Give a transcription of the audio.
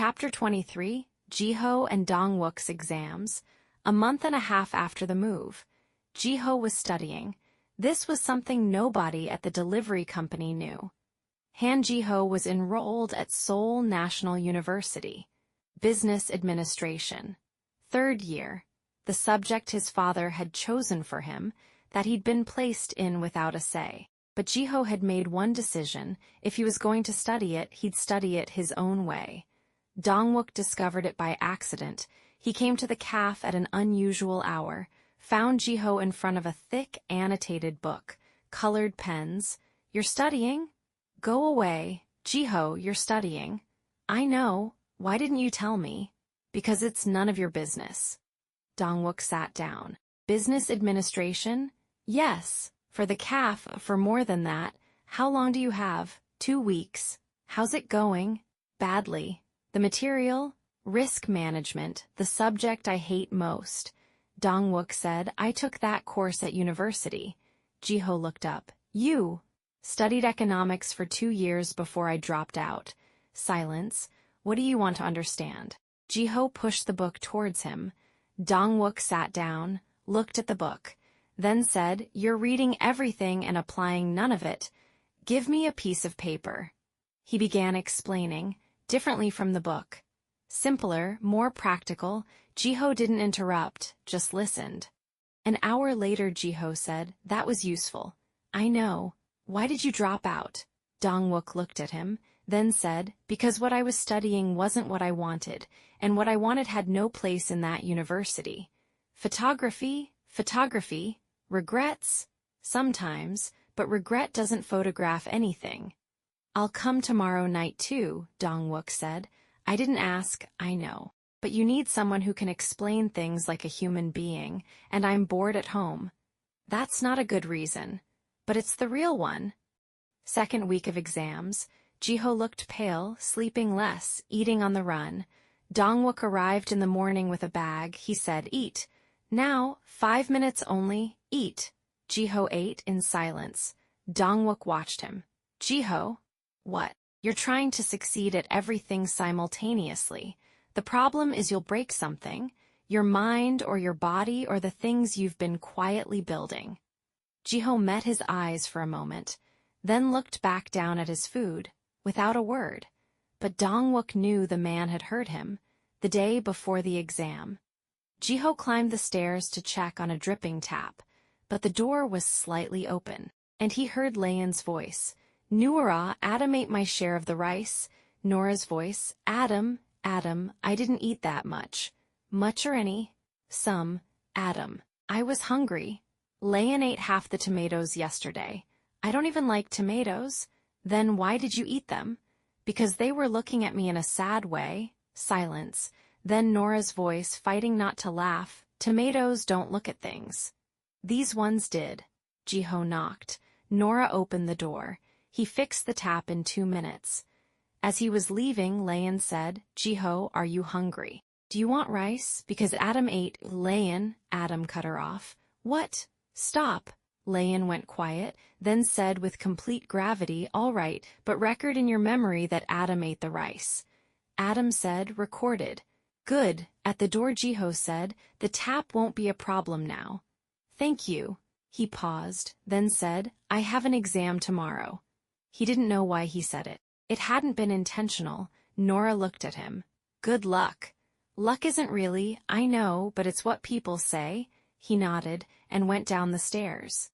Chapter 23, Jiho and Dong-wook's exams. A month and a half after the move, Jiho was studying. This was something nobody at the delivery company knew. Han Jiho was enrolled at Seoul National University. Business Administration. Third year. The subject his father had chosen for him, that he'd been placed in without a say. But Jiho had made one decision: if he was going to study it, he'd study it his own way. Dong-wook discovered it by accident. He came to the café at an unusual hour, found Jiho in front of a thick, annotated book, colored pens. "You're studying?" "Go away, Jiho, you're studying." "I know. Why didn't you tell me?" "Because it's none of your business." Dong-wook sat down. "Business administration?" "Yes. For the café, for more than that. How long do you have?" 2 weeks. "How's it going?" "Badly." "The material?" "Risk management, the subject I hate most." Dong-wook said, "I took that course at university." Jiho looked up. "You?" "Studied economics for 2 years before I dropped out." Silence. "What do you want to understand?" Jiho pushed the book towards him. Dong-wook sat down, looked at the book, then said, "You're reading everything and applying none of it. Give me a piece of paper." He began explaining, differently from the book. Simpler, more practical. Jiho didn't interrupt, just listened. An hour later Jiho said, "That was useful." "I know. Why did you drop out?" Dong-wook looked at him, then said, "Because what I was studying wasn't what I wanted, and what I wanted had no place in that university." "Photography? Photography? Regrets?" "Sometimes, but regret doesn't photograph anything." "I'll come tomorrow night too," Dong-wook said. "I didn't ask, I know. But you need someone who can explain things like a human being, and I'm bored at home." "That's not a good reason. But it's the real one." Second week of exams. Jiho looked pale, sleeping less, eating on the run. Dong-wook arrived in the morning with a bag. He said, "Eat." "Now, 5 minutes only, eat." Jiho ate in silence. Dong-wook watched him. "Jiho." "What?" "You're trying to succeed at everything simultaneously. The problem is you'll break something, your mind or your body or the things you've been quietly building." Jiho met his eyes for a moment, then looked back down at his food, without a word. But Dong-wook knew the man had heard him, the day before the exam. Jiho climbed the stairs to check on a dripping tap, but the door was slightly open, and he heard Layan's voice. "Noora, Adam ate my share of the rice." Nora's voice, Adam, I didn't eat that much." "Much or any?" "Some." "Adam, I was hungry." "Layan ate half the tomatoes yesterday." "I don't even like tomatoes." "Then why did you eat them?" "Because they were looking at me in a sad way." Silence. Then Nora's voice, fighting not to laugh, "Tomatoes don't look at things." "These ones did." Jiho knocked. Nora opened the door. He fixed the tap in 2 minutes. As he was leaving, Layan said, "Jiho, are you hungry? Do you want rice? Because Adam ate." "Layan," Adam cut her off. "What? Stop." Layan went quiet, then said with complete gravity, "All right, but record in your memory that Adam ate the rice." Adam said, "Recorded." "Good." At the door Jiho said, "The tap won't be a problem now." "Thank you." He paused, then said, "I have an exam tomorrow." He didn't know why he said it. It hadn't been intentional. Nora looked at him. "Good luck." "Luck isn't really, I know, but it's what people say." He nodded and went down the stairs.